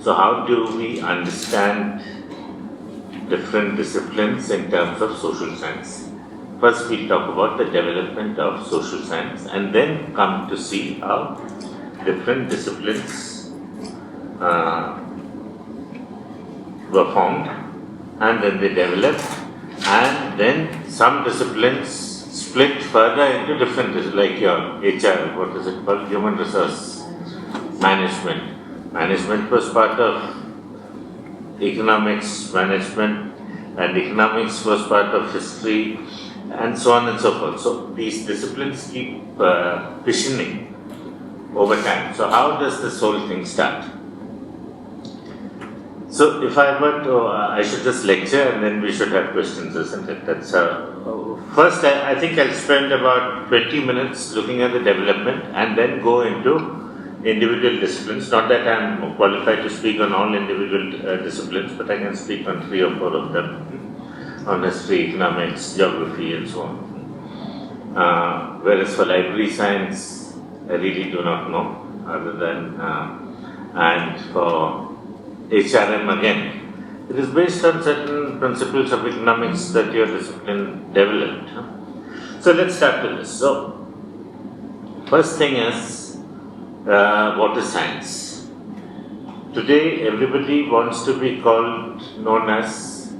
So how do we understand different disciplines in terms of social science? First we'll talk about the development of social science and then come to see how different disciplines were formed and then they developed, and then some disciplines split further into different, like your HR, what is it called, human resource management. Management was part of economics, management, and economics was part of history, and so on and so forth. So these disciplines keep fissioning over time. So how does this whole thing start? So if I were to, I should just lecture and then we should have questions, isn't it? That's first I think I'll spend about 20 minutes looking at the development and then go into individual disciplines. Not that I'm qualified to speak on all individual disciplines, but I can speak on 3 or 4 of them, on history, economics, geography, and so on. Whereas for library science, I really do not know, other than, and for HRM again, it is based on certain principles of economics that your discipline developed. So let's start with this. So, first thing is, what is science? Today, everybody wants to be known as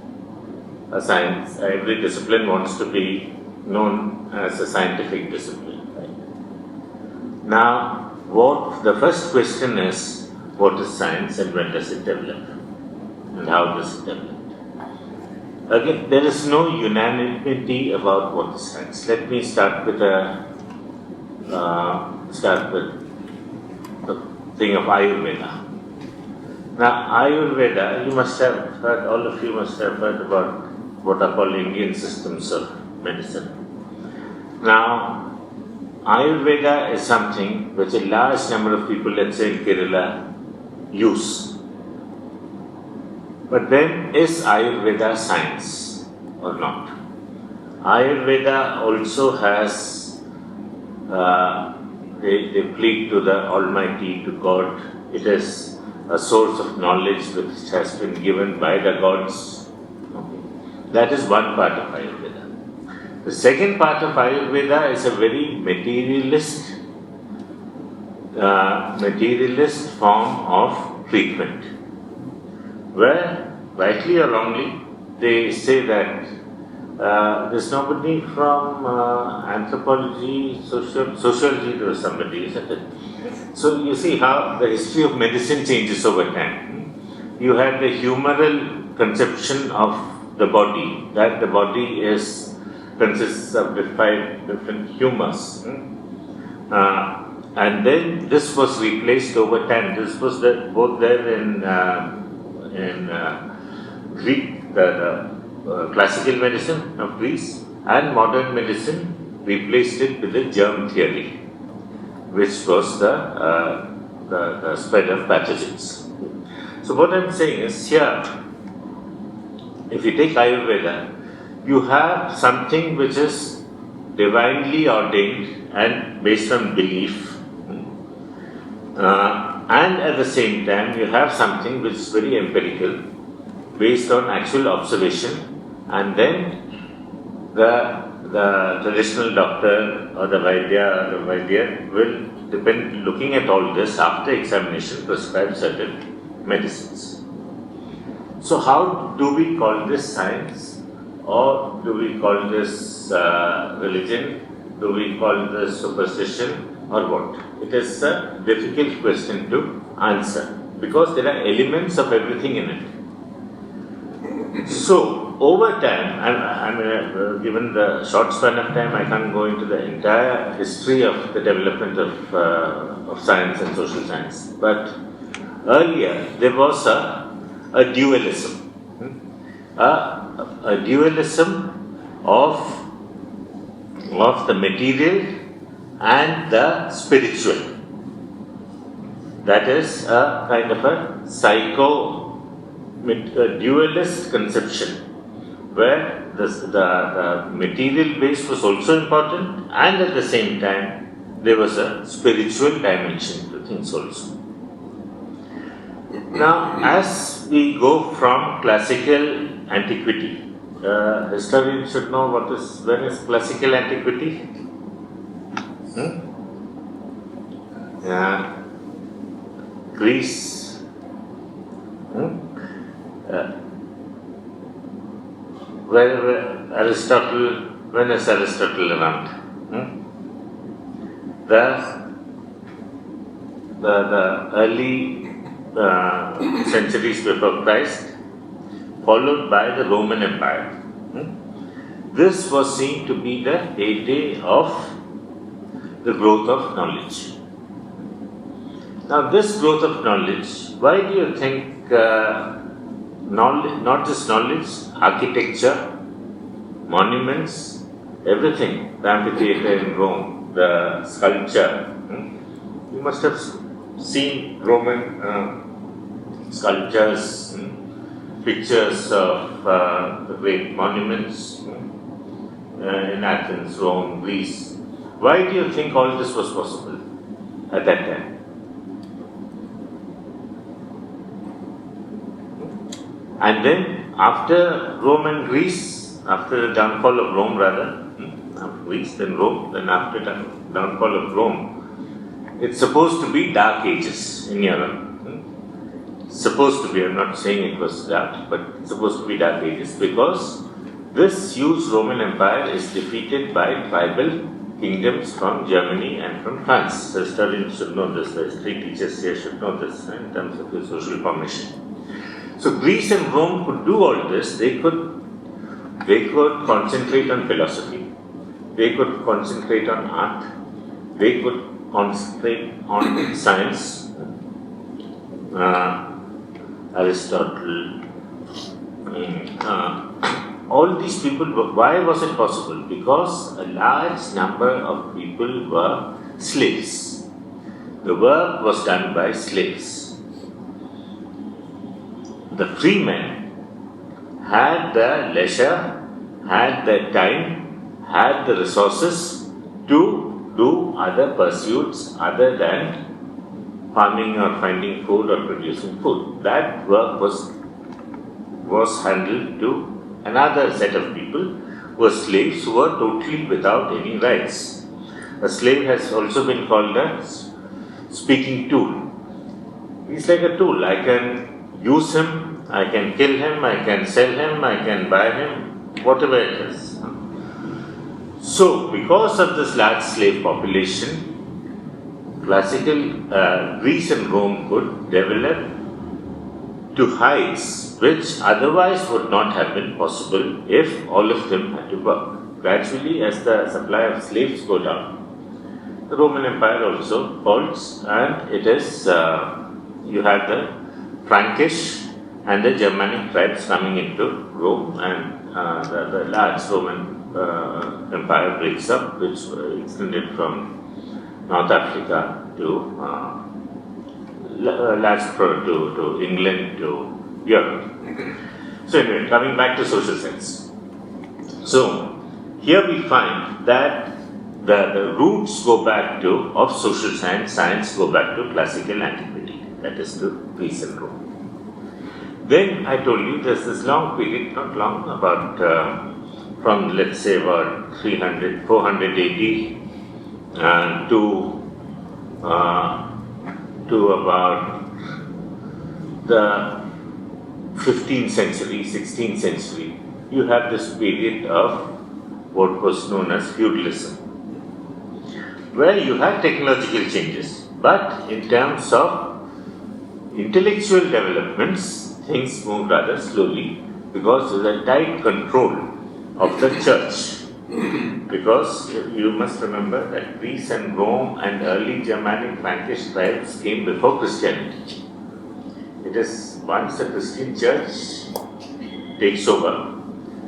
a science. Every discipline wants to be known as a scientific discipline. Right? Now, the first question is, what is science and when does it develop? And how does it develop? Again, there is no unanimity about what is science. Let me start with the thing of Ayurveda. Now, Ayurveda, you must have heard, all of you must have heard about what are called Indian systems of medicine. Now, Ayurveda is something which a large number of people, let's say in Kerala, use. But then, is Ayurveda science or not? Ayurveda also has, they plead to the Almighty, to God. It is a source of knowledge which has been given by the gods. Okay. That is one part of Ayurveda. The second part of Ayurveda is a very materialist form of treatment, where, rightly or wrongly, they say that there's nobody from anthropology, sociology, there was somebody, isn't it? So you see how the history of medicine changes over time. You had the humoral conception of the body, that the body consists of 5 different humors. And then this was replaced over time. This was both there in Greek, the classical medicine of Greece, and modern medicine replaced it with the germ theory, which was the spread of pathogens. So what I'm saying is, here, if you take Ayurveda, you have something which is divinely ordained and based on belief. And at the same time, you have something which is very empirical, based on actual observation, and then the traditional doctor or the Vaidya will, looking at all this after examination, prescribe certain medicines. So how do we call this science, or do we call this religion? Do we call this superstition? Or what? It is a difficult question to answer because there are elements of everything in it. So, over time, given the short span of time, I can't go into the entire history of the development of science and social science. But earlier, there was a dualism. A dualism of the material and the spiritual. That is a kind of a dualist conception, where the material base was also important, and at the same time there was a spiritual dimension to things also. Now, as we go from classical antiquity, historians should know when is classical antiquity? Greece. When is Aristotle around? The early centuries before Christ, followed by the Roman Empire. This was seen to be the heyday of the growth of knowledge. Now, this growth of knowledge, why do you think knowledge, not just knowledge, architecture, monuments, everything, the amphitheater in Rome, the sculpture, you must have seen Roman sculptures, pictures of the great monuments in Athens, Rome, Greece. Why do you think all this was possible at that time? And then after Rome and Greece, after the downfall of Rome Greece, then Rome, then after the downfall of Rome, it's supposed to be dark ages in Europe. Supposed to be, I'm not saying it was dark, but it's supposed to be dark ages because this huge Roman Empire is defeated by tribal kingdoms from Germany and from France. Historians should know this, the history teachers here should know this in terms of the social formation. So Greece and Rome could do all this. They could concentrate on philosophy. They could concentrate on art. They could concentrate on science. Aristotle. All these people. Why was it possible? Because a large number of people were slaves. The work was done by slaves. The free men had the leisure, had the time, had the resources to do other pursuits other than farming or finding food or producing food. That work was handled to another set of people who were slaves who were totally without any rights. A slave has also been called a speaking tool. He's like a tool. I can use him, I can kill him, I can sell him, I can buy him, whatever it is. So, because of this large slave population, classical Greece and Rome could develop to heights which otherwise would not have been possible if all of them had to work. Gradually, as the supply of slaves go down, the Roman Empire also falls, and it is, you have the Frankish and the Germanic tribes coming into Rome, and the large Roman Empire breaks up, which extended from North Africa to to England to Europe. So anyway, coming back to social science. So here we find that the roots go back to, of social science go back to classical antiquity, that is to Greece and Rome. Then I told you there's this long period, not long, about from let's say about 400 AD to about the 15th century, 16th century, you have this period of what was known as feudalism, where you had technological changes, but in terms of intellectual developments, things move rather slowly because there is a tight control of the church. Because you must remember that Greece and Rome and early Germanic Frankish tribes came before Christianity. It is once the Christian church takes over,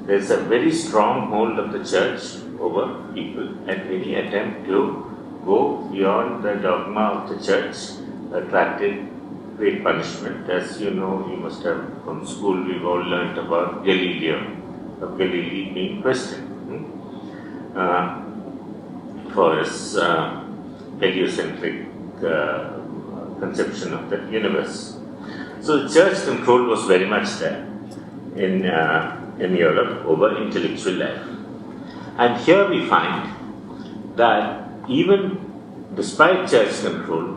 there is a very strong hold of the church over people, and any attempt to go beyond the dogma of the church attracted great punishment. As you know, you must have from school, we've all learnt about Galileo, of Galilee being questioned for his heliocentric conception of the universe. So the church control was very much there in Europe over intellectual life. And here we find that even despite church control,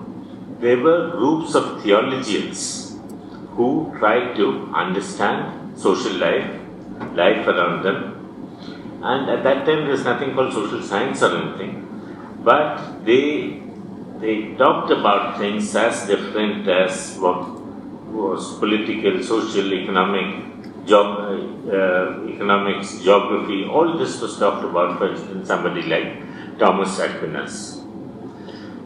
there were groups of theologians who tried to understand social life, life around them. And at that time, there's nothing called social science or anything. But they talked about things as different as what was political, social, economic, economics, geography. All this was talked about, for instance, somebody like Thomas Aquinas.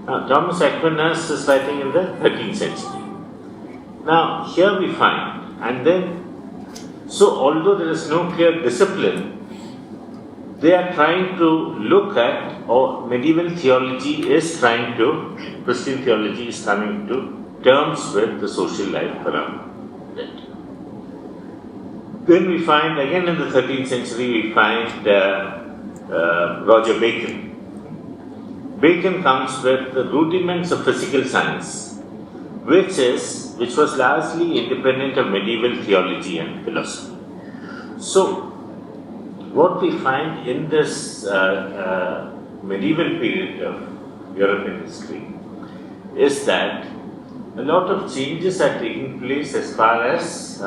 Now, Thomas Aquinas is writing in the 13th century. Now, here we find, and then, so although there is no clear discipline, they are trying to look at, or medieval theology is trying to, Christian theology is coming to terms with the social life around it. Then we find, again in the 13th century, we find Roger Bacon. Bacon comes with the rudiments of physical science, which was largely independent of medieval theology and philosophy. So, what we find in this medieval period of European history is that a lot of changes are taking place as far as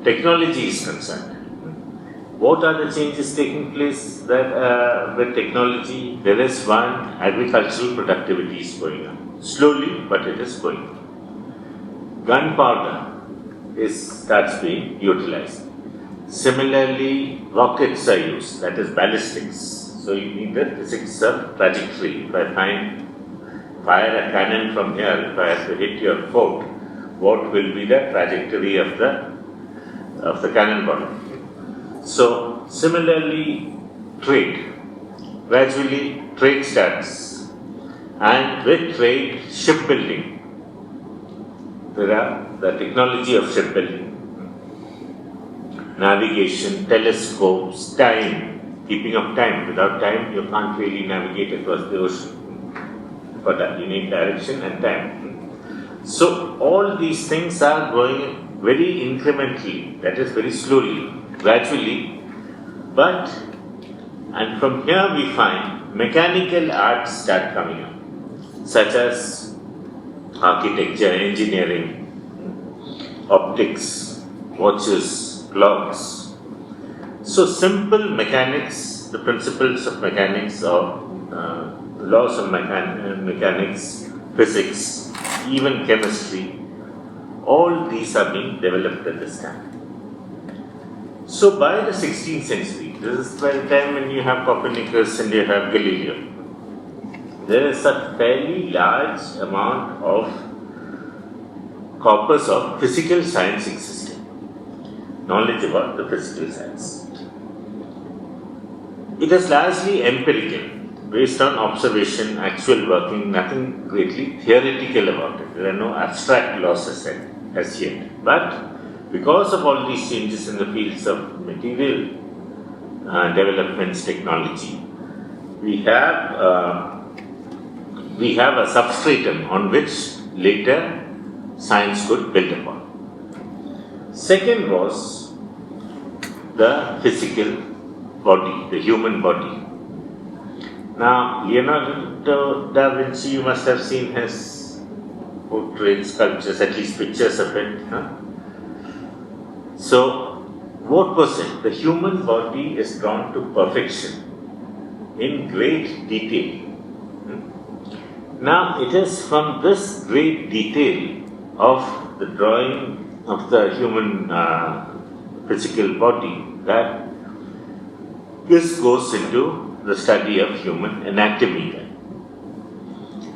technology is concerned. What are the changes taking place with technology? There is one, agricultural productivity is going on. Slowly, but it is going on. Gunpowder starts being utilized. Similarly, rockets are used, that is ballistics. So you need the physics of trajectory. If I fire a cannon from here, if I have to hit your fort, what will be the trajectory of the cannonball? So similarly, trade. Gradually, trade starts, and with trade, shipbuilding. There are the technology of shipbuilding. Navigation, telescopes, time, keeping of time. Without time, you can't really navigate across the ocean. For that, you need direction and time. So, all these things are going very incrementally, that is very slowly, gradually. And from here we find mechanical arts start coming up, such as architecture, engineering, optics, watches, clocks. So simple mechanics, the principles of mechanics or laws of mechanics, physics, even chemistry, all these are being developed at this time. So by the 16th century, this is by the time when you have Copernicus and you have Galileo, there is a fairly large amount of corpus of physical science existing. Knowledge about the physical science. It is largely empirical, based on observation, actual working, nothing greatly theoretical about it. There are no abstract laws as yet. But because of all these changes in the fields of material developments, technology, we have a substratum on which later science could build upon. Second was the physical body, the human body. Now, Leonardo da Vinci, you must have seen his portrait sculptures, at least pictures of it. So, what was it? The human body is drawn to perfection in great detail. Now, it is from this great detail of the drawing of the human physical body that this goes into the study of human anatomy then.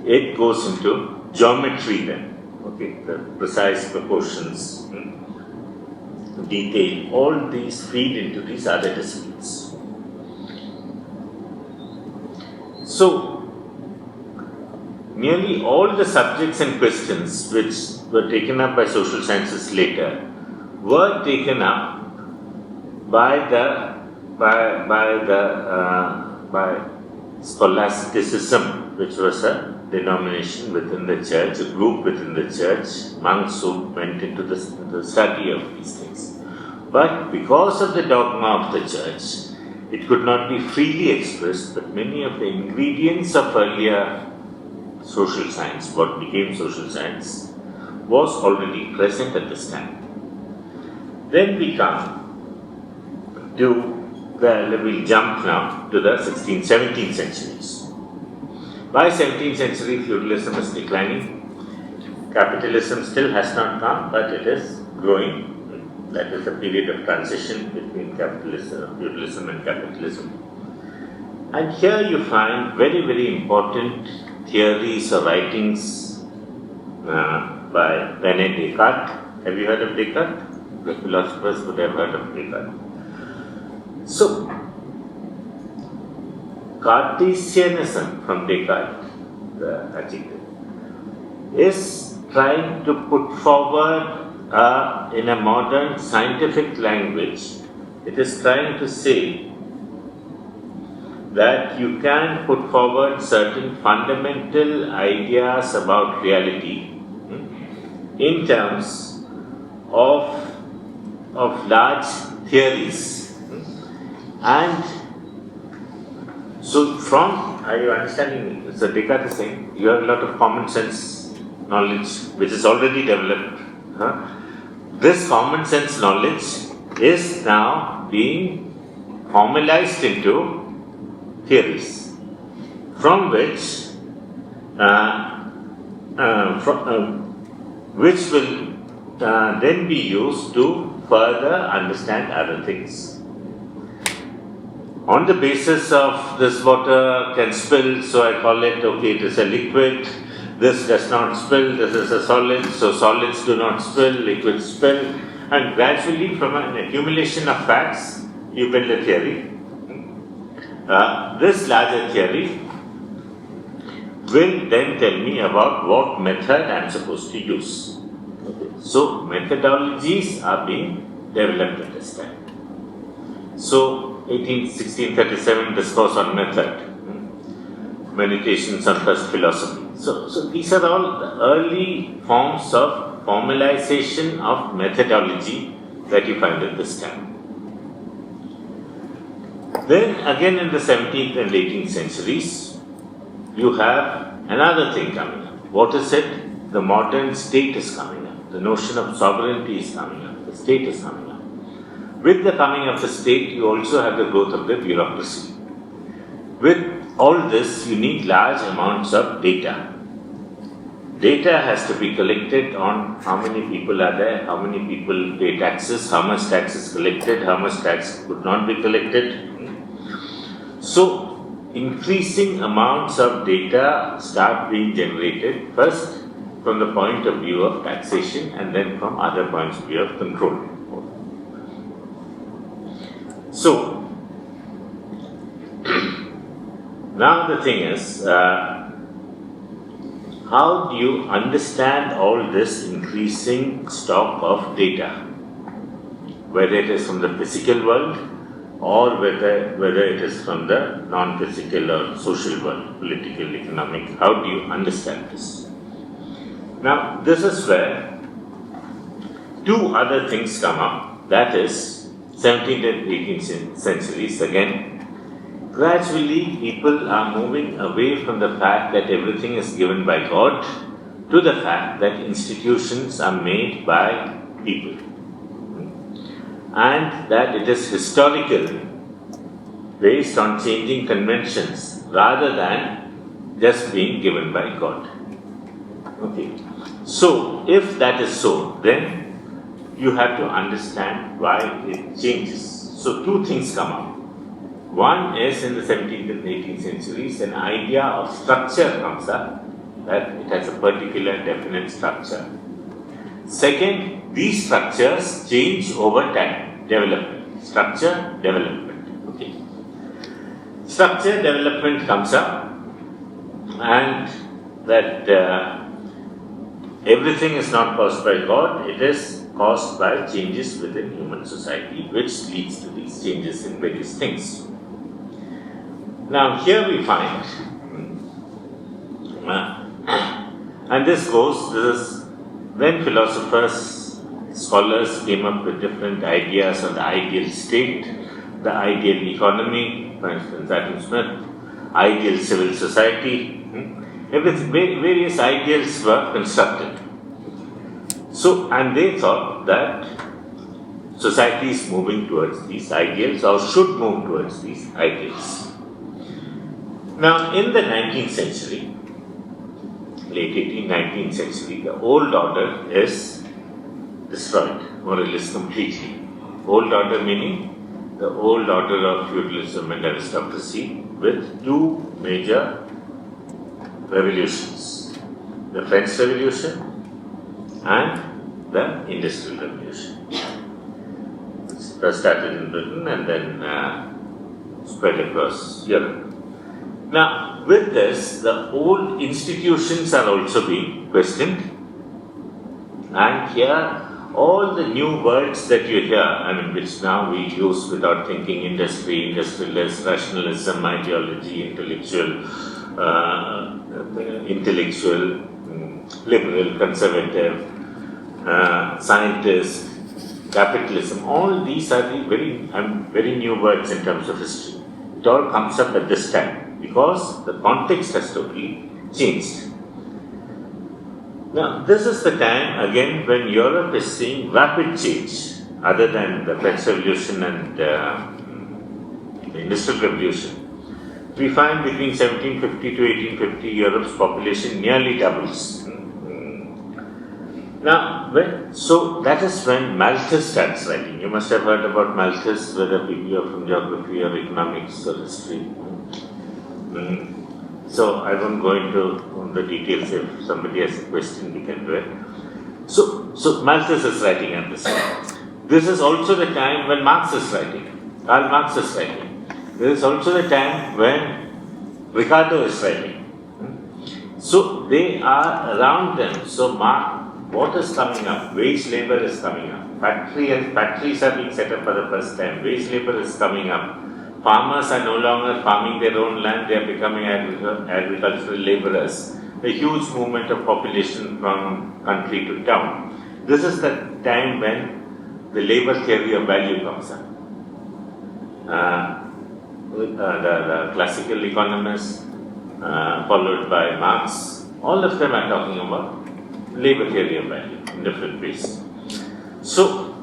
It goes into geometry then, the precise proportions, detail, all these feed into these other disciplines. So, nearly all the subjects and questions which were taken up by social sciences later were taken up by scholasticism, which was a denomination within the church, a group within the church, monks who went into the study of these things. But because of the dogma of the church, it could not be freely expressed, but many of the ingredients of earlier social science, what became social science, was already present at this time. Then we come to we'll jump now to the 16th, 17th centuries. By 17th century, feudalism is declining. Capitalism still has not come, but it is growing. That is a period of transition between feudalism and capitalism. And here you find very, very important theories or writings by René Descartes. Have you heard of Descartes? The philosophers would have heard of Descartes. So, Cartesianism from Descartes, the adjective, is trying to put forward in a modern scientific language. It is trying to say that you can put forward certain fundamental ideas about reality in terms of large theories. And so are you understanding me? So Descartes is saying, you have a lot of common sense knowledge which is already developed. This common sense knowledge is now being formalized into theories, from which will then be used to further understand other things. On the basis of this water can spill, so I call it, okay, it is a liquid, this does not spill, this is a solid, so solids do not spill, liquids spill, and gradually from an accumulation of facts, you build a theory. This larger theory will then tell me about what method I am supposed to use. Okay. So, methodologies are being developed at this time. So, 1637 discourse on method, meditations on first philosophy. So these are all the early forms of formalization of methodology that you find at this time. Then again in the 17th and 18th centuries, you have another thing coming up. What is it? The modern state is coming up. The notion of sovereignty is coming up. The state is coming up. With the coming of the state, you also have the growth of the bureaucracy. With all this, you need large amounts of data. Data has to be collected on how many people are there, how many people pay taxes, how much tax is collected, how much tax could not be collected. So, increasing amounts of data start being generated, first from the point of view of taxation and then from other points of view of control. So, now the thing is, how do you understand all this increasing stock of data? Whether it is from the physical world or whether it is from the non-physical or social world, political, economic, how do you understand this? Now, this is where two other things come up, that is, 17th and 18th centuries, again, gradually people are moving away from the fact that everything is given by God to the fact that institutions are made by people and that it is historical based on changing conventions rather than just being given by God. Okay. So, if that is so, then you have to understand why it changes. So, two things come up. One is in the 17th and 18th centuries, an idea of structure comes up, that it has a particular definite structure. Second, these structures change over time, development, structure, development. Okay. Structure development comes up, and that everything is not caused by God, it is caused by changes within human society, which leads to these changes in various things. Now, here we find And this is when philosophers, scholars came up with different ideas on the ideal state, the ideal economy, for instance, Adam Smith, ideal civil society, various ideals were constructed. So, and they thought that society is moving towards these ideals or should move towards these ideals. Now, in the 19th century, late 18th, 19th century, the old order is destroyed, more or less completely. Old order meaning the old order of feudalism and aristocracy with two major revolutions, the French Revolution and the Industrial Revolution. It started in Britain and then spread across Europe. Now, with this, the old institutions are also being questioned, and here all the new words that you hear, which now we use without thinking: industry, industrialist, rationalism, ideology, intellectual, liberal, conservative, scientist, capitalism. All these are the very new words in terms of history. It all comes up at this time, because the context has totally changed. Now, this is the time again when Europe is seeing rapid change, other than the French Revolution and the Industrial Revolution. We find between 1750 to 1850, Europe's population nearly doubles. Now, so that is when Malthus starts writing. You must have heard about Malthus, whether you are from geography or economics or history. So I won't go into the details. If somebody has a question, we can do it. So Malthus is writing at this time. This is also the time when Marx is writing. Karl Marx is writing. This is also the time when Ricardo is writing. So they are around them. So what is coming up? Wage labor is coming up. Factories are being set up for the first time. Wage labor is coming up. Farmers are no longer farming their own land, they are becoming agricultural laborers. A huge movement of population from country to town. This is the time when the labor theory of value comes up. The classical economists, followed by Marx, all of them are talking about labor theory of value in different ways. So,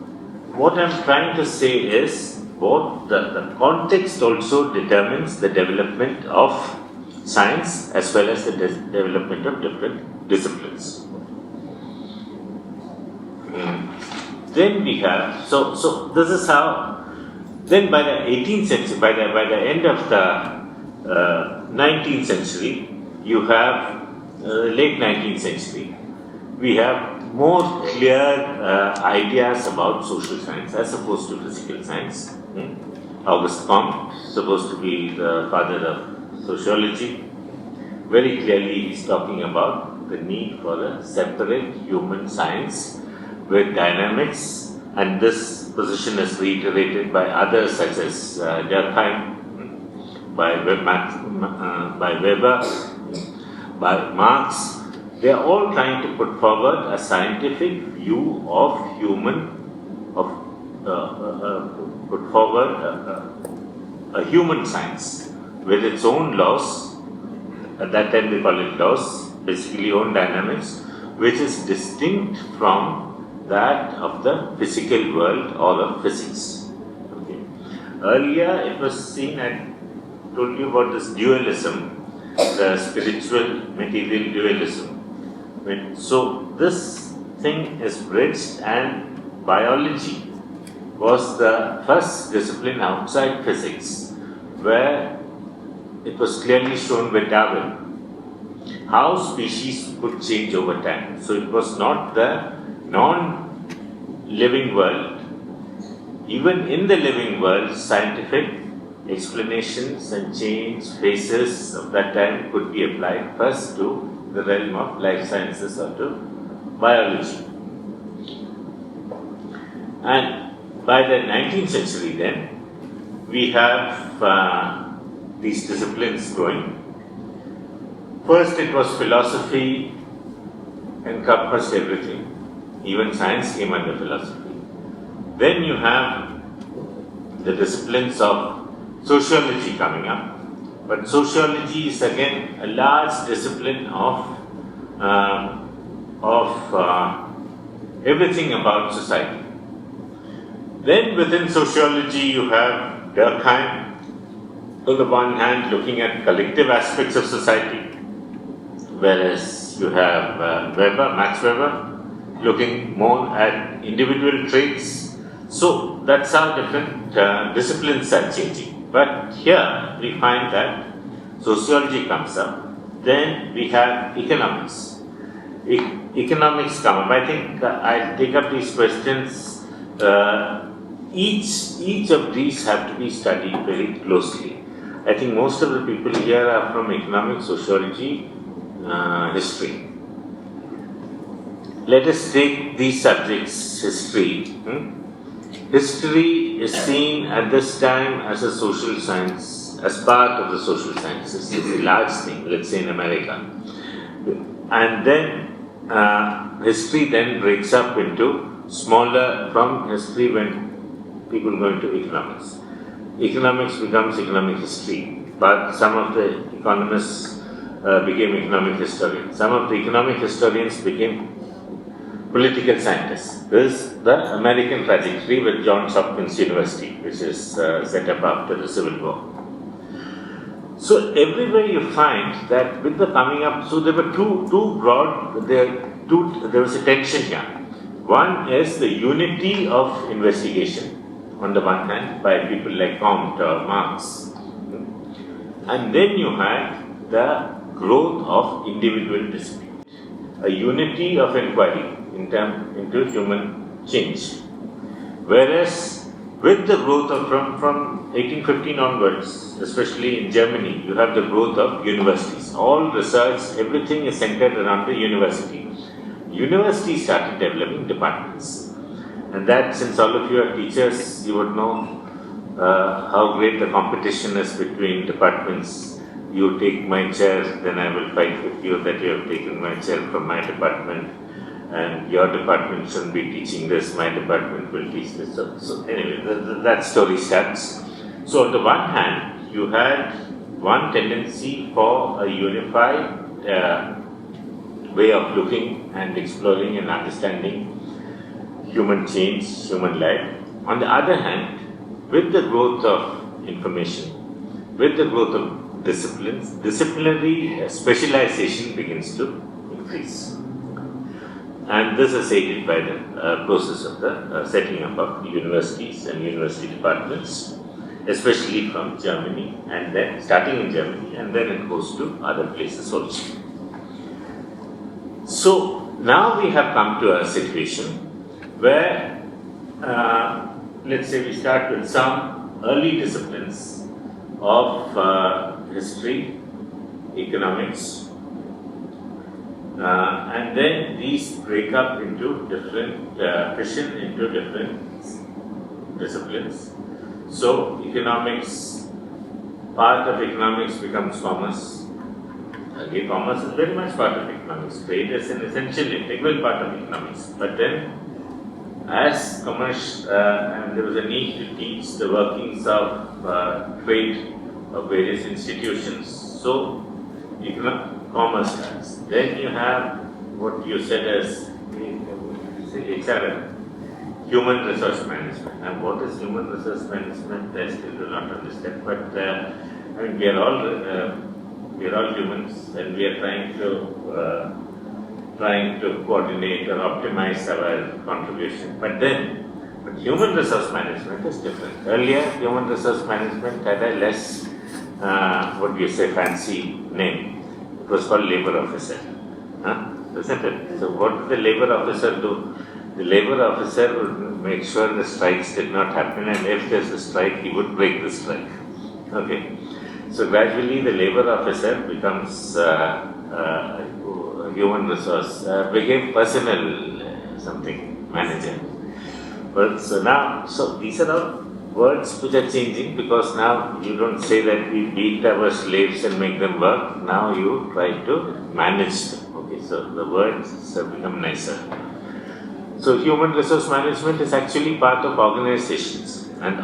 what I am trying to say is, the context also determines the development of science as well as the development of different disciplines. Then we have, so this is how, then by the 18th century, by the end of the 19th century, you have late 19th century, we have more clear ideas about social science as opposed to physical science. Auguste Comte, supposed to be the father of sociology, very clearly he's talking about the need for a separate human science with dynamics, and this position is reiterated by others such as Durkheim, by Weber, by Marx. They are all trying to put forward a scientific view of put forward a human science with its own laws. At that time they call it laws, basically own dynamics, which is distinct from that of the physical world or of physics. Okay. Earlier it was seen, I told you about this dualism, the spiritual material dualism. So this thing is bridged, and biology was the first discipline outside physics where it was clearly shown with Darwin how species could change over time. So it was not the non-living world. Even in the living world, scientific explanations and change phases of that time could be applied first to the realm of life sciences or to biology. And by the 19th century then, we have these disciplines growing. First it was philosophy, encompassed everything. Even science came under philosophy. Then you have the disciplines of sociology coming up. But sociology is again a large discipline of everything about society. Then within sociology you have Durkheim, on the one hand looking at collective aspects of society, whereas you have Max Weber, looking more at individual traits. So that's how different disciplines are changing. But here we find that sociology comes up, then we have economics. Economics come up. I think I take up these questions. Each of these have to be studied very closely. I think most of the people here are from economics, sociology, history. Let us take these subjects, history. History is seen at this time as a social science, as part of the social sciences. It's a large thing, let's say in America. And then history then breaks up into smaller, from history when people go into economics. Economics becomes economic history, but some of the economists became economic historians. Some of the economic historians became political scientists. This is the American trajectory with Johns Hopkins University, which is set up after the Civil War. So everywhere you find that with the coming up, so there were two broad, there was a tension here. One is the unity of investigation, on the one hand, by people like Comte or Marx. And then you had the growth of individual discipline, a unity of inquiry into human change. Whereas with the growth of from 1815 onwards, especially in Germany, you have the growth of universities. All research, everything is centered around the university. Universities started developing departments. And that, since all of you are teachers, you would know how great the competition is between departments. You take my chair, then I will fight with you that you have taken my chair from my department, and your department shouldn't be teaching this, my department will teach this. So anyway, that story starts. So on the one hand, you had one tendency for a unified way of looking and exploring and understanding human change, human life. On the other hand, with the growth of information, with the growth of disciplines, disciplinary specialization begins to increase. And this is aided by the process of the setting up of universities and university departments, especially from Germany, and then starting in Germany, and then it goes to other places also. So now we have come to a situation where, let's say we start with some early disciplines of history, economics, and then these break up into different, fission into different disciplines. So economics, part of economics becomes commerce. Again, commerce is very much part of economics. Trade is an essential, integral part of economics. But then, as commerce, and there was a need to teach the workings of trade of various institutions. So, commerce starts. Then you have what you said as HRM, human resource management. And what is human resource management? I still do not understand. But I mean, we are all humans, and we are trying to coordinate or optimize our contribution. But human resource management is different. Earlier, human resource management had a less, fancy name. It was called labor officer. Isn't it? So what did the labor officer do? The labor officer would make sure the strikes did not happen, and if there's a strike, he would break the strike. Okay. So gradually the labor officer becomes human resource, became personnel manager. But so these are all words which are changing, because now you don't say that we beat our slaves and make them work. Now you try to manage them. Okay. so the words have become nicer. So human resource management is actually part of organizations, and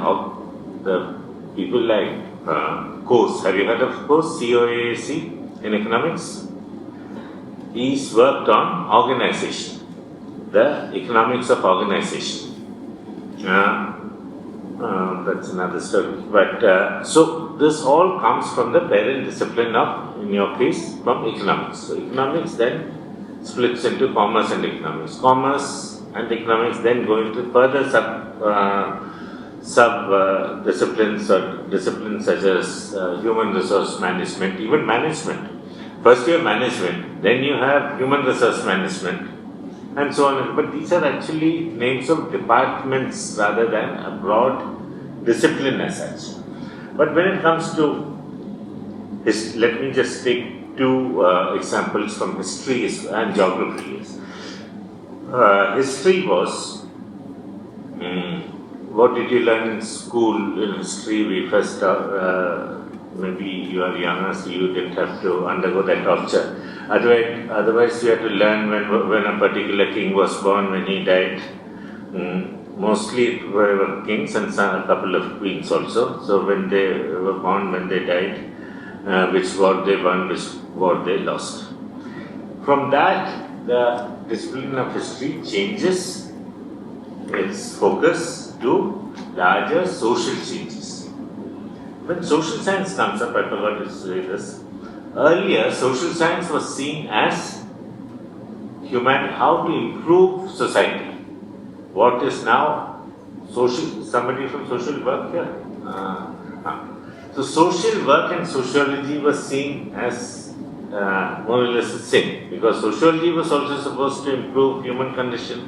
the people like COAS. Have you heard of COAS? COAC in economics? He's worked on organization, the economics of organization. That's another story. But so this all comes from the parent discipline of, in your case, from economics. So economics then splits into commerce and economics. Commerce and economics then go into further sub disciplines or disciplines such as human resource management, even management. First you have management, then you have human resource management, and so on. But these are actually names of departments rather than a broad discipline as such. But when it comes to let me just take two examples from history and geography. History was, what did you learn in school in history? We first, maybe you are younger, so you didn't have to undergo that torture. Otherwise you had to learn when a particular king was born, when he died. Mostly it were kings and a couple of queens also. So when they were born, when they died, which war they won, which war they lost. From that, the discipline of history changes its focus to larger social changes. When social science comes up, I forgot to say this. Earlier, social science was seen as how to improve society. What is now somebody from social work here? So social work and sociology was seen as more or less the same, because sociology was also supposed to improve human condition,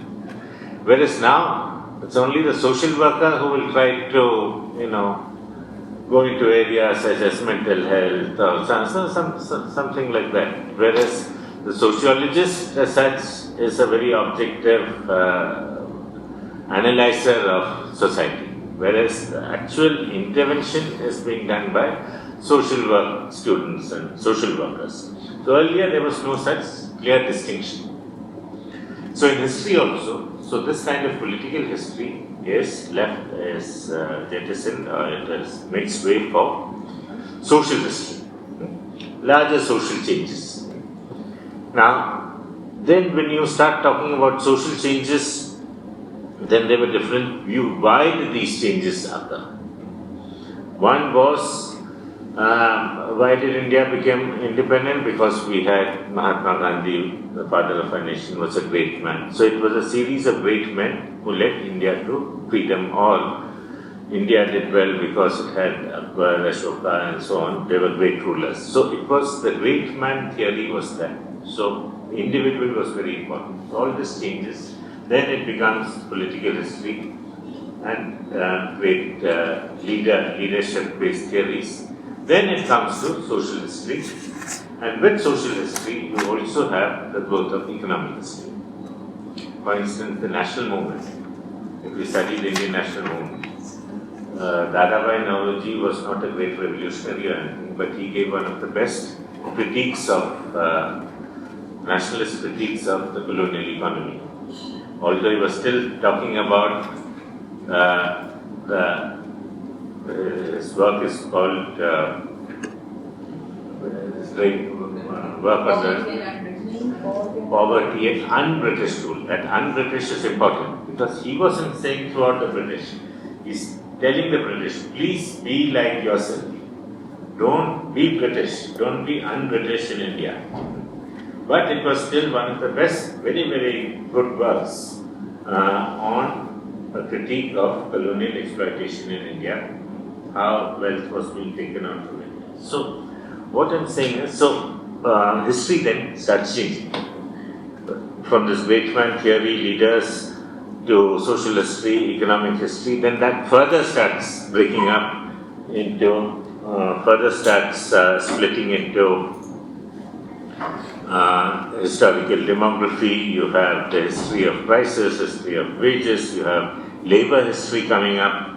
whereas now it's only the social worker who will try to, go into areas such as mental health or something like that. Whereas the sociologist as such is a very objective analyzer of society. Whereas the actual intervention is being done by social work students and social workers. So earlier there was no such clear distinction. So in history also, so this kind of political history is jettisoned, or it makes way for social history, larger social changes. Now, then when you start talking about social changes, then there were different views. Why did these changes occur? One was, why did India become independent? Because we had Mahatma Gandhi, the father of our nation, was a great man. So it was a series of great men who led India to freedom. Or India did well because it had Akbar, Ashoka and so on. They were great rulers. So it was the great man theory was there. So the individual was very important. So all this changes. Then it becomes political history and great leadership-based theories. Then it comes to social history, and with social history, you also have the growth of economic history. For instance, the national movement. If we study the Indian national movement, Dadabhai Naoroji was not a great revolutionary or anything, but he gave one of the best critiques of nationalist critiques of the colonial economy. Although he was still talking about his work is called work on the poverty and un-British rule. That un-British is important because he wasn't saying throughout the British. He's telling the British, please be like yourself. Don't be British. Don't be un-British in India. But it was still one of the best, very, very good works on a critique of colonial exploitation in India, how wealth was being taken out from India. So, what I'm saying is, history then starts changing. From this great man theory, leaders, to social history, economic history, then that further starts breaking up into, splitting into historical demography. You have the history of prices, history of wages, you have labor history coming up.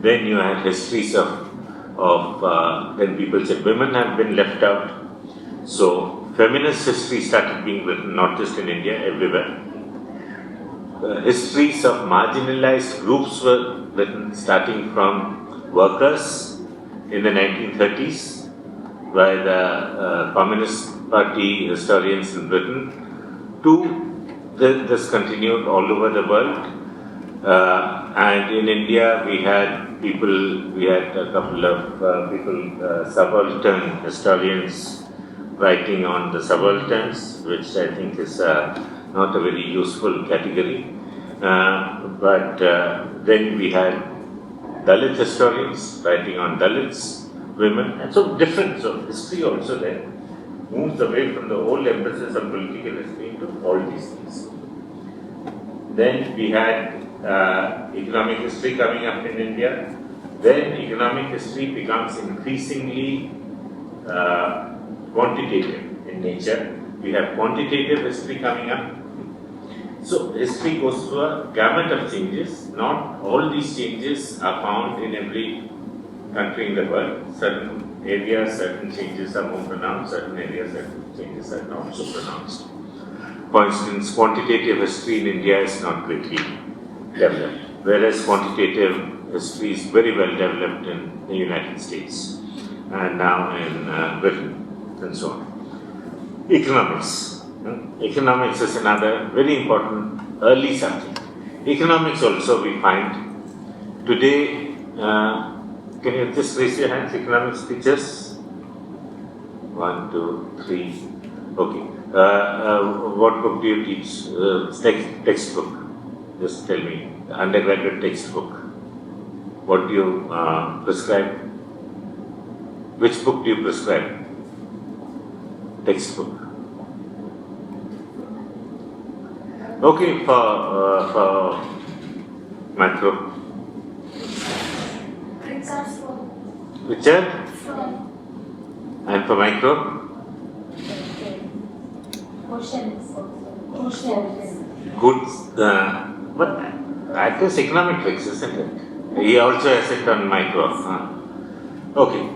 Then you have histories of then people said women have been left out. So feminist history started being written, not just in India, everywhere. Histories of marginalized groups were written, starting from workers in the 1930s by the Communist Party historians in Britain, to this continued all over the world. And in India, we had a couple of people, subaltern historians writing on the subalterns, which I think is not a very useful category. But then we had Dalit historians writing on Dalits, women, and so different. So history also there moves away from the old emphasis on political history into all these things. Then we had economic history coming up in India. Then economic history becomes increasingly quantitative in nature. We have quantitative history coming up. So history goes through a gamut of changes. Not all these changes are found in every country in the world. Certain areas, certain changes are more pronounced, certain areas, certain changes are not so pronounced. For instance, quantitative history in India is not greatly developed, whereas quantitative history is very well developed in the United States and now in Britain and so on. Economics. Economics is another very important early subject. Economics also we find today, can you just raise your hands, economics teachers? 1, 2, 3. Okay. What book do you teach? Textbook. Just tell me. Undergraduate textbook. What do you prescribe? Which book do you prescribe? Textbook. Okay, for macro. Richard? And for micro? Good. But that is econometrics, isn't it? He also has it on micro. Okay.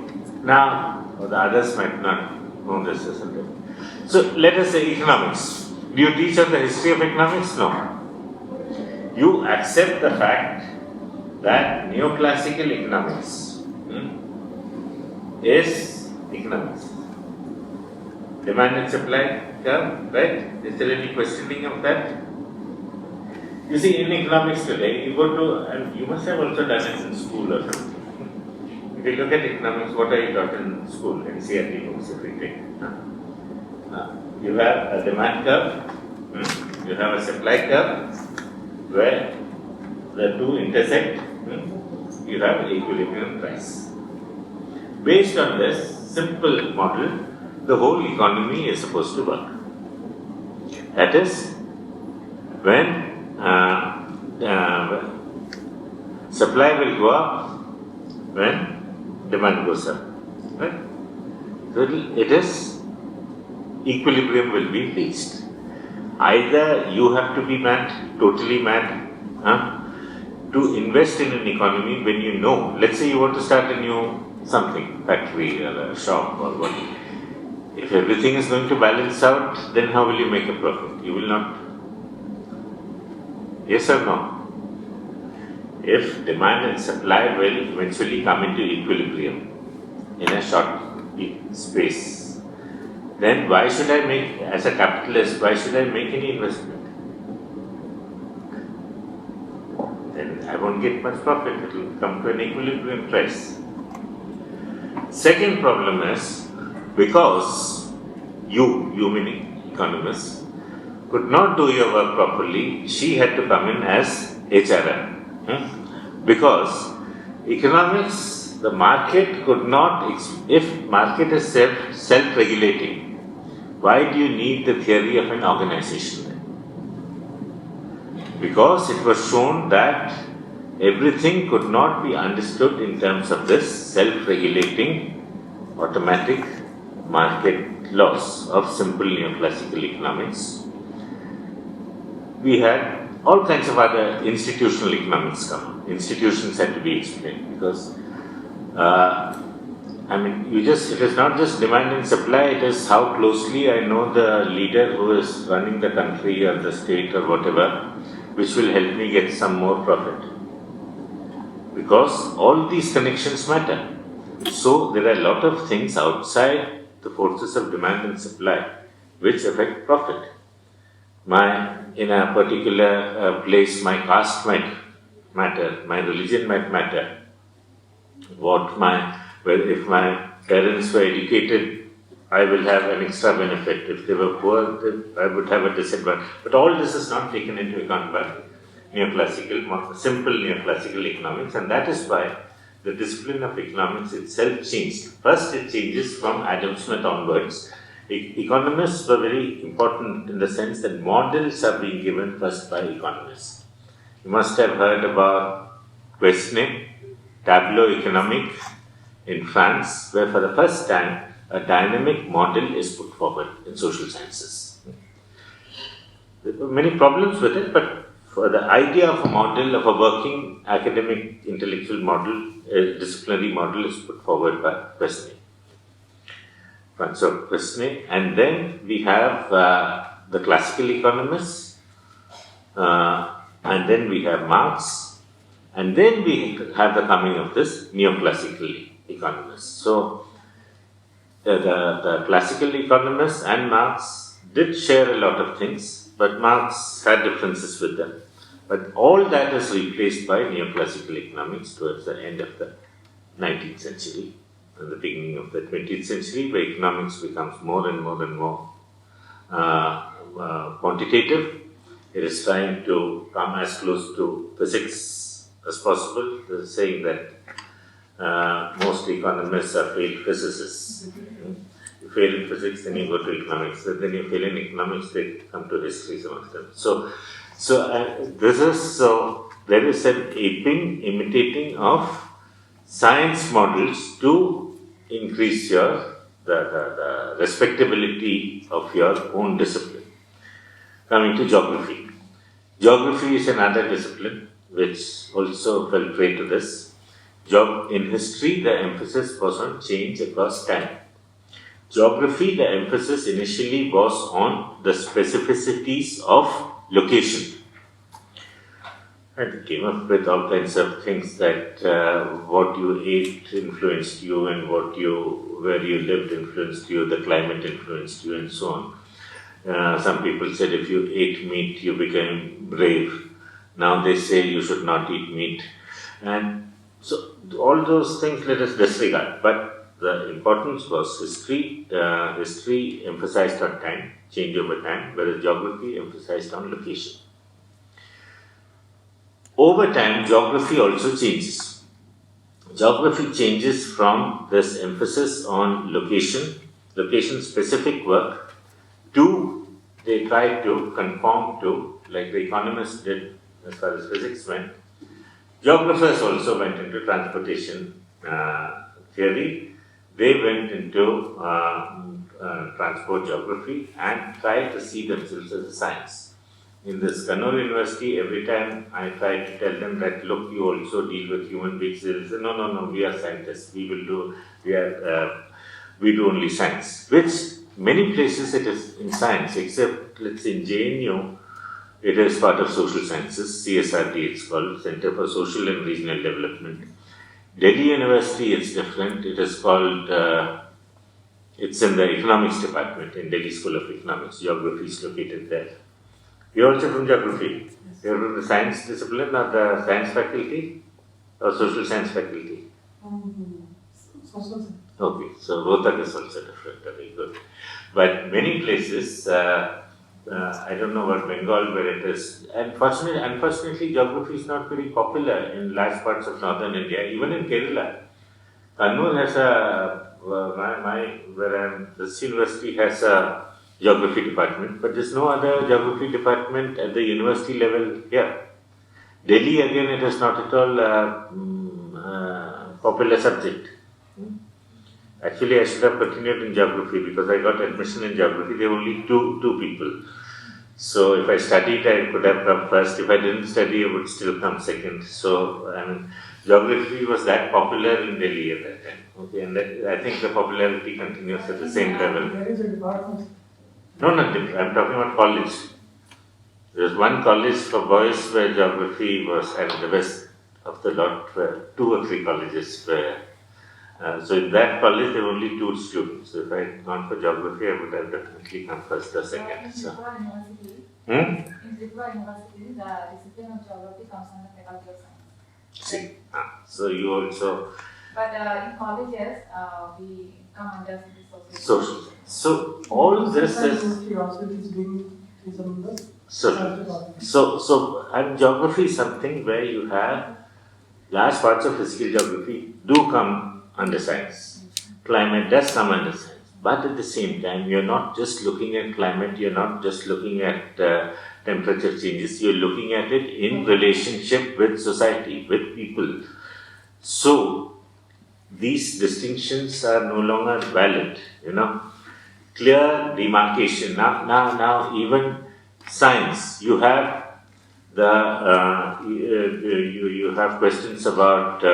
Now, the others might not know this, isn't it? So, let us say economics. Do you teach on the history of economics? No. You accept the fact that neoclassical economics is economics. Demand and supply curve, right? Is there any questioning of that? You see, in economics today, you go to, and you must have also done it in school or something. If you look at economics, what are you taught in school, NCERT books if we take? You have a demand curve, you have a supply curve, where the two intersect, you have equilibrium price. Based on this simple model, the whole economy is supposed to work. That is, when supply will go up, when demand goes up. Right? So it is equilibrium will be reached. Either you have to be mad, totally mad, to invest in an economy when you know, let's say you want to start a new something, factory or a shop or what. If everything is going to balance out, then how will you make a profit? You will not. Yes or no? If demand and supply will eventually come into equilibrium in a short space, then why should I make, as a capitalist, why should I make any investment? Then I won't get much profit, it will come to an equilibrium price. Second problem is, because you meaning economists, could not do your work properly, she had to come in as HRR. Because economics, the market could not, if market is self-regulating, why do you need the theory of an organization then? Because it was shown that everything could not be understood in terms of this self-regulating automatic market laws of simple neoclassical economics. We had all kinds of other institutional economics come. Institutions had to be explained because I mean, it is not just demand and supply, it is how closely I know the leader who is running the country or the state or whatever, which will help me get some more profit. Because all these connections matter. So there are a lot of things outside the forces of demand and supply which affect profit. In a particular place, my caste might matter, my religion might matter. If my parents were educated, I will have an extra benefit. If they were poor, then I would have a disadvantage. But all this is not taken into account by simple neoclassical economics, and that is why the discipline of economics itself changed. First, it changes from Adam Smith onwards. Economists were very important in the sense that models are being given first by economists. You must have heard about questioning, tableau économique in France, where for the first time a dynamic model is put forward in social sciences. There were many problems with it, but for the idea of a model, of a working academic intellectual model, a disciplinary model is put forward by questioning. So questioning, and then we have the classical economists, and then we have Marx, and then we have the coming of this neoclassical economists. So the classical economists and Marx did share a lot of things, but Marx had differences with them. But all that is replaced by neoclassical economics towards the end of the 19th century and the beginning of the 20th century, where economics becomes more and more quantitative. It is trying to come as close to physics as possible. They're saying that most economists are failed physicists. You fail in physics, then you go to economics. Then you fail in economics, they come to history, some of them. So there is an aping, imitating of science models to increase the respectability of your own discipline. Coming to geography. Geography is another discipline which also fell prey to this. In history, the emphasis was on change across time. Geography, the emphasis initially was on the specificities of location. And it came up with all kinds of things that what you ate influenced you, and where you lived influenced you, the climate influenced you, and so on. Some people said if you ate meat, you became brave. Now they say you should not eat meat. And so all those things let us disregard. But the importance was history. History emphasized on time, change over time, whereas geography emphasized on location. Over time, geography also changes. Geography changes from this emphasis on location-specific work, to they try to conform to, like the economists did as far as physics went. Geographers also went into transportation theory. They went into transport geography and tried to see themselves as a science. In this Kannur University, every time I try to tell them that, look, you also deal with human beings, they say, no, we are scientists. We do only science. Which many places it is in science, except let's say in JNU, it is part of social sciences. CSRD it's called, Center for Social and Regional Development. Delhi University it's different. It is called, it's in the economics department in Delhi School of Economics. Geography is located there. You are also from geography. You are from the science discipline or the science faculty or social science faculty? Social science. Okay, so Rohtak is also different. Very good. But many places, I don't know about Bengal where it is. Unfortunately, geography is not very popular in large parts of northern India, even in Kerala. Kannur has this university has a geography department, but there's no other geography department at the university level here. Delhi, again, it is not at all a popular subject. Actually, I should have continued in geography because I got admission in geography. There were only two people. So if I studied, I could have come first. If I didn't study, I would still come second. So geography was that popular in Delhi at that time. Okay, and I think the popularity continues at the same level. There is a department. No, I'm talking about college. There's one college for boys where geography was at the best of the lot, where 2 or 3 colleges were. So in that college, there were only 2 students. So if I had gone for geography, I would have definitely come first or second. So. In Tripura University, the discipline of geography comes under faculty of science. See, so you also. But in colleges, we come under Social science. So all this is. Also it is being in the So and geography is something where you have large parts of physical geography do come under science. Climate does come under science. But at the same time, you're not just looking at climate, you're not just looking at temperature changes, you're looking at it in relationship with society, with people. So, these distinctions are no longer valid, Clear demarcation. Now, even science, you have you have questions about,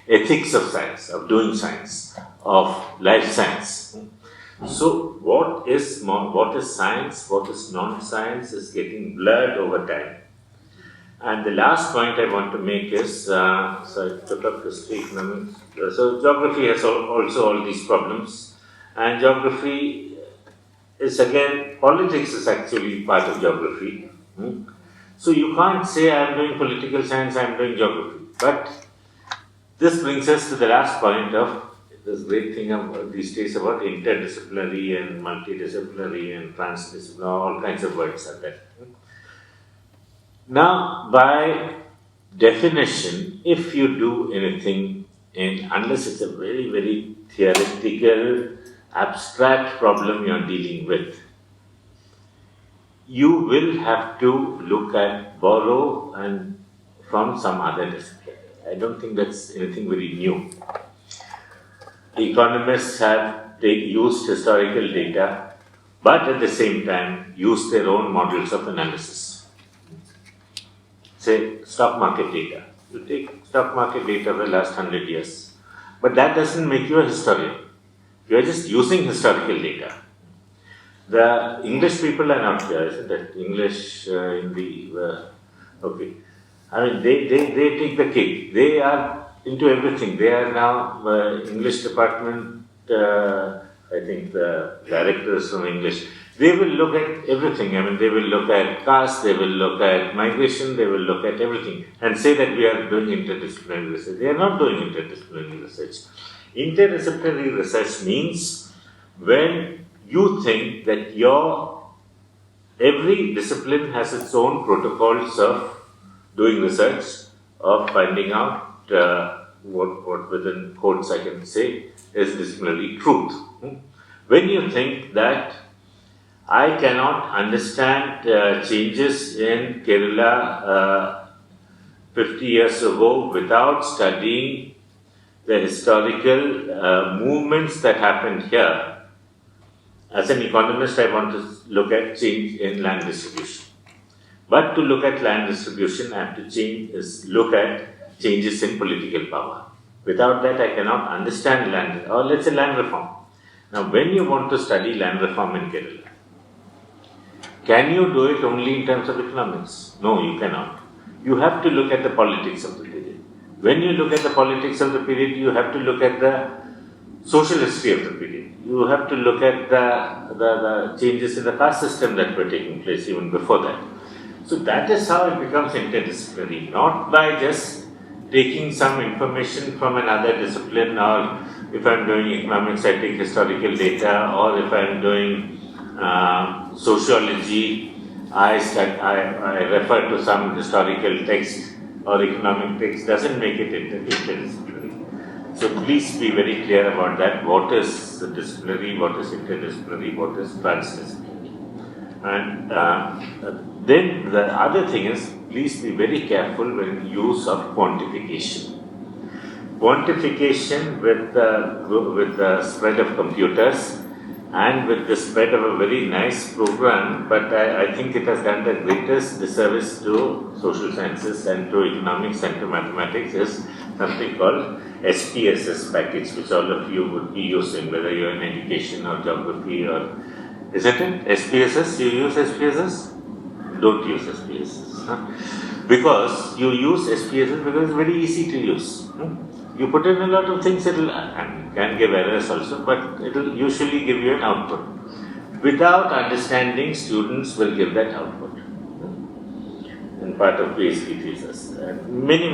ethics of science, of doing science, of life science. So, what is science, what is non-science is getting blurred over time. And the last point I want to make is, so I took up history, economics. So, geography has also all these problems. And geography is again, politics is actually part of geography. So, you can't say I am doing political science, I am doing geography. But this brings us to the last point of this great thing of these days about interdisciplinary and multidisciplinary and transdisciplinary, all kinds of words are there. Now, by definition, if you do anything, unless it's a very, very theoretical, abstract problem you're dealing with, you will have to borrow and from some other discipline. I don't think that's anything very new. Economists have used historical data, but at the same time use their own models of analysis. Say, stock market data. You take stock market data for the last 100 years, but that doesn't make you a historian. You are just using historical data. The English people are not here, isn't it? English, Hindi, okay. I mean, they take the cake. They are into everything. They are now English department, I think the directors from English. They will look at everything. I mean, they will look at caste, they will look at migration, they will look at everything and say that we are doing interdisciplinary research. They are not doing interdisciplinary research. Interdisciplinary research means when you think that every discipline has its own protocols of doing research, of finding out what within quotes I can say is disciplinary truth. When you think that I cannot understand changes in Kerala 50 years ago without studying the historical movements that happened here, as an economist I want to look at change in land distribution. But to look at land distribution, I have to look at changes in political power. Without that, I cannot understand land, or let's say land reform. Now, when you want to study land reform in Kerala, can you do it only in terms of economics? No, you cannot. You have to look at the politics of the period. When you look at the politics of the period, you have to look at the social history of the period. You have to look at the changes in the caste system that were taking place even before that. So that is how it becomes interdisciplinary, not by just taking some information from another discipline, or if I am doing economics, I take historical data, or if I am doing sociology, I refer to some historical text or economic text, doesn't make it interdisciplinary. So please be very clear about that. What is disciplinary, what is interdisciplinary, what is transdisciplinary. And then the other thing is, please be very careful when use of quantification. Quantification with the spread of computers and with the spread of a very nice program, but I think it has done the greatest disservice to social sciences and to economics and to mathematics is something called SPSS package, which all of you would be using, whether you're in education or geography or, isn't it? SPSS, you use SPSS? Don't use SPSS. Huh? Because you use SPSS because it's very easy to use. You put in a lot of things, it can give errors also, but it will usually give you an output. Without understanding, students will give that output. In part of PhD thesis. Many,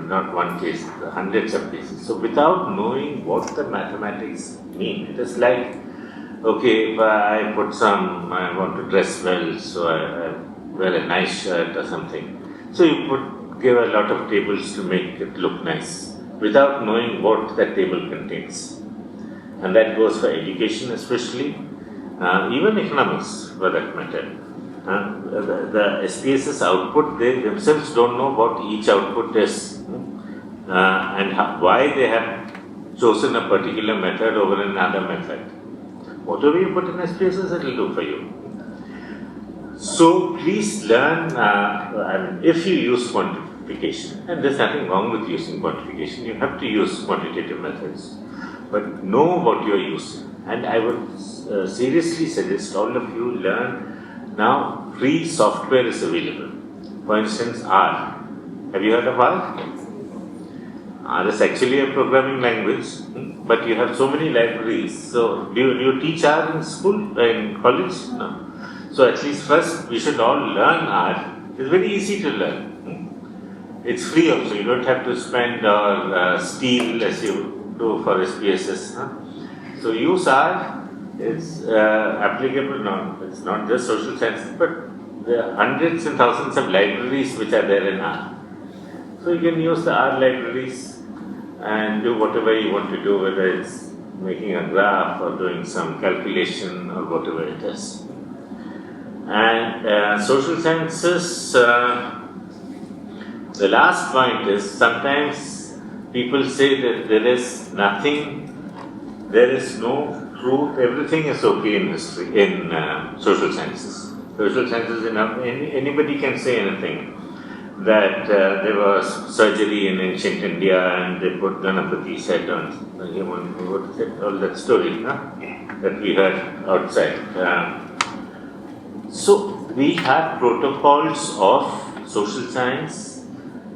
not one case, hundreds of cases. So without knowing what the mathematics mean, it is like, okay, if I want to dress well, so I wear a nice shirt or something. So you give a lot of tables to make it look nice, without knowing what that table contains. And that goes for education especially, even economics for that matter. The SPSS output, they themselves don't know what each output is and why they have chosen a particular method over another method. Whatever you put in SPSS, it will do for you. So please learn, if you use quantification, and there's nothing wrong with using quantification, you have to use quantitative methods, but know what you're using. And I would seriously suggest all of you learn. Now, free software is available. For instance, R. Have you heard of R? R is actually a programming language, but you have so many libraries. So, do you teach R in school, in college? No. So, at least first, we should all learn R. It's very easy to learn. It's free also. You don't have to spend or steal as you do for SPSS. So, use R. It's applicable, it's not just social sciences, but there are hundreds and thousands of libraries which are there in R. So you can use the R libraries and do whatever you want to do, whether it's making a graph or doing some calculation or whatever it is. And social sciences, the last point is sometimes people say that there is nothing, there is no truth, everything is okay in history, in social sciences. Social sciences, anybody can say anything. That there was surgery in ancient India and they put Ganapati's head on the human, what is it? All that story that we heard outside. So we have protocols of social science,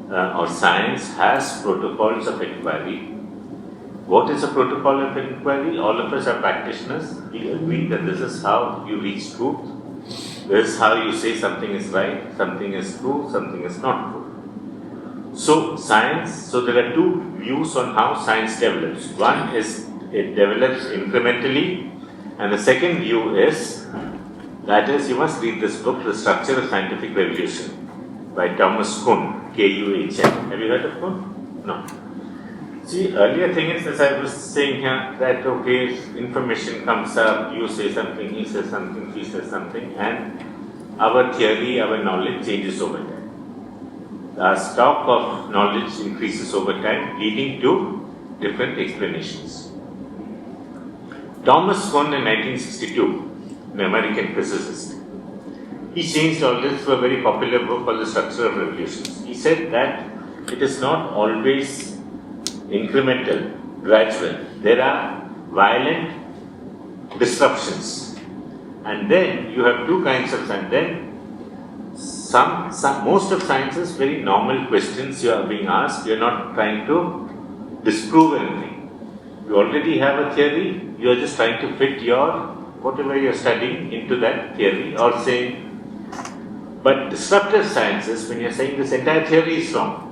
or science has protocols of inquiry. What is a protocol of inquiry? All of us are practitioners. We agree that this is how you reach truth. This is how you say something is right, something is true, something is not true. So science, so there are two views on how science develops. One is it develops incrementally, and the second view is, that is, you must read this book, The Structure of Scientific Revolution by Thomas Kuhn, K-U-H-N. Have you heard of Kuhn? No. See, earlier thing is, as I was saying here, that okay, information comes up, you say something, he says something, she says something, and our theory, our knowledge changes over time. Our stock of knowledge increases over time, leading to different explanations. Thomas Kuhn in 1962, an American physicist, he changed all this to a very popular book called The Structure of Revolutions. He said that it is not always incremental, gradual. There are violent disruptions. And then you have two kinds of science. Then most of science is very normal questions you are being asked. You are not trying to disprove anything. You already have a theory. You are just trying to fit your, whatever you are studying into that theory or saying. But disruptive sciences, when you are saying this entire theory is wrong.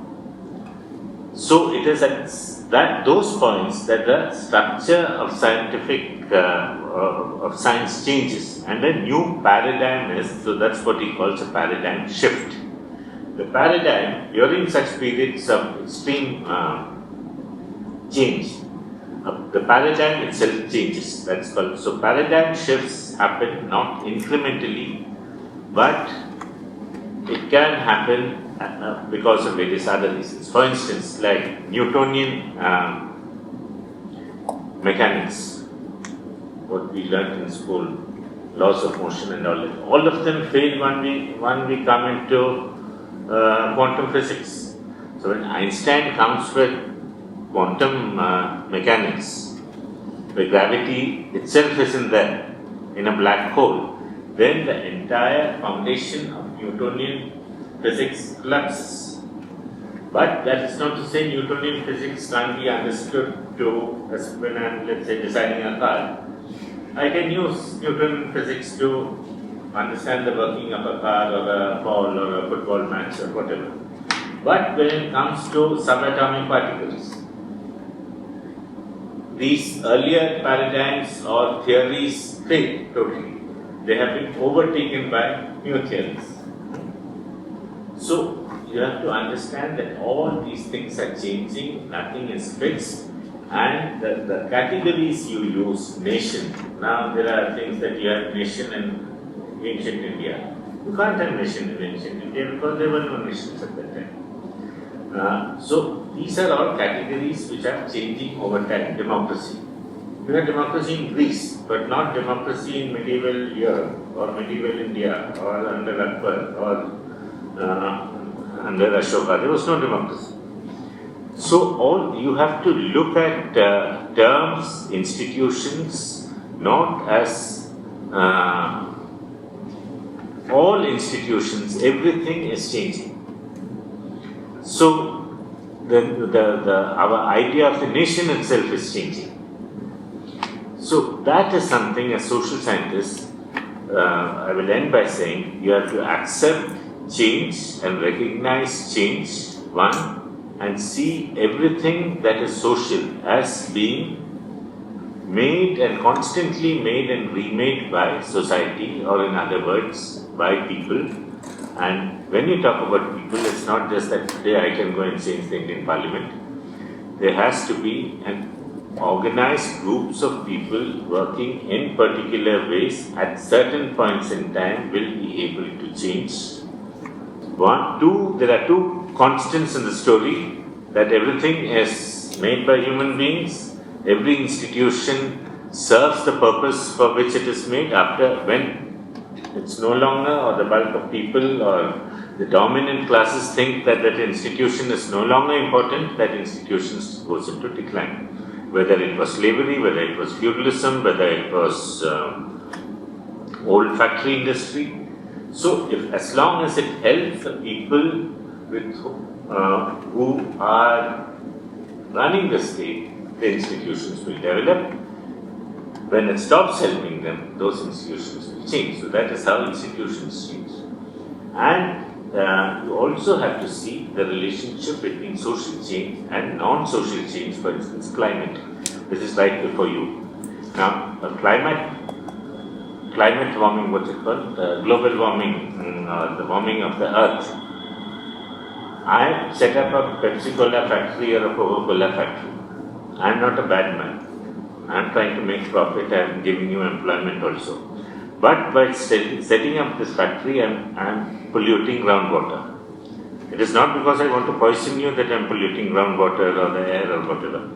So it is at those points that the structure of scientific of science changes, and a new paradigm is. So that's what he calls a paradigm shift. The paradigm during such periods of extreme change, the paradigm itself changes. That's called. So paradigm shifts happen not incrementally, but it can happen because of various other reasons. For instance, like Newtonian mechanics. what we learnt in school, laws of motion and all that. All of them fail when we come into quantum physics. So when Einstein comes with quantum mechanics, the gravity itself isn't there in a black hole, then the entire foundation of Newtonian physics collapses. But that is not to say Newtonian physics can't be understood when I'm, let's say, designing a car. I can use Newtonian physics to understand the working of a car or a ball or a football match or whatever. But when it comes to subatomic particles, these earlier paradigms or theories fail totally. They have been overtaken by new theories. So you have to understand that all these things are changing, nothing is fixed, and the categories you use, nation. Now there are things that you have nation in ancient India. You can't have nation in ancient India because there were no nations at that time. So these are all categories which are changing over time. Democracy. You have democracy in Greece, but not democracy in medieval Europe or medieval India or under Akbar or under Ashoka. There was no democracy. So all you have to look at terms, institutions, not as all institutions. Everything is changing. So our idea of the nation itself is changing. So that is something as social scientists, I will end by saying you have to accept change and recognize change, one, and see everything that is social as being made and constantly made and remade by society, or in other words, by people. And when you talk about people, it's not just that today I can go and change the Indian Parliament. There has to be an organized groups of people working in particular ways at certain points in time will be able to change. One, two, there are two constants in the story, that everything is made by human beings. Every institution serves the purpose for which it is made. After when it's no longer, or the bulk of people or the dominant classes think that that institution is no longer important, that institution goes into decline. Whether it was slavery, whether it was feudalism, whether it was old factory industry. So, as long as it helps the people with who are running the state, the institutions will develop. When it stops helping them, those institutions will change. So that is how institutions change. And you also have to see the relationship between social change and non-social change, for instance, climate. This is right before you. Now, climate warming, what's it called? Global warming, the warming of the earth. I set up a Pepsi-Cola factory or a Coca-Cola factory. I am not a bad man. I am trying to make profit. I am giving you employment also. But by setting up this factory, I am polluting groundwater. It is not because I want to poison you that I am polluting groundwater or the air or whatever.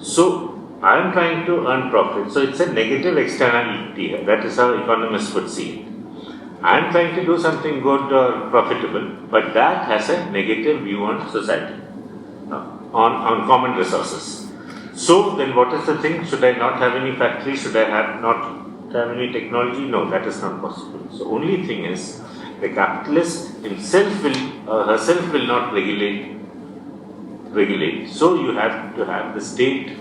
So, I am trying to earn profit. So, it's a negative externality here. That is how economists would see it. I am trying to do something good or profitable, but that has a negative view on society, on common resources. So, then what is the thing? Should I not have any factory? Should I not have any technology? No, that is not possible. So, only thing is, the capitalist himself will, herself will not regulate. So, you have to have the state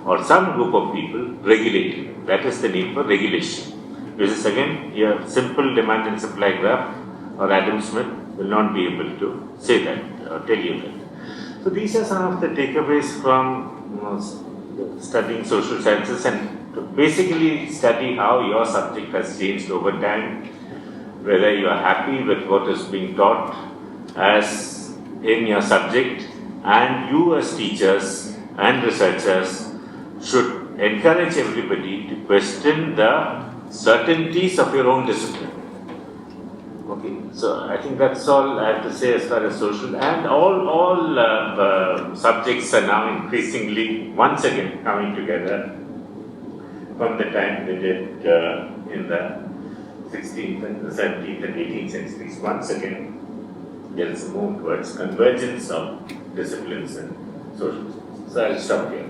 or some group of people regulating. That is the need for regulation. This is again your simple demand and supply graph, or Adam Smith will not be able to say that or tell you that. So these are some of the takeaways from studying social sciences, and to basically study how your subject has changed over time, whether you are happy with what is being taught as in your subject, and you as teachers and researchers should encourage everybody to question the certainties of your own discipline. Okay, so I think that's all I have to say as far as social, and all subjects are now increasingly once again coming together from the time they did in the 16th and the 17th and 18th centuries. Once again, there is a move towards convergence of disciplines and social sciences. So I'll stop here.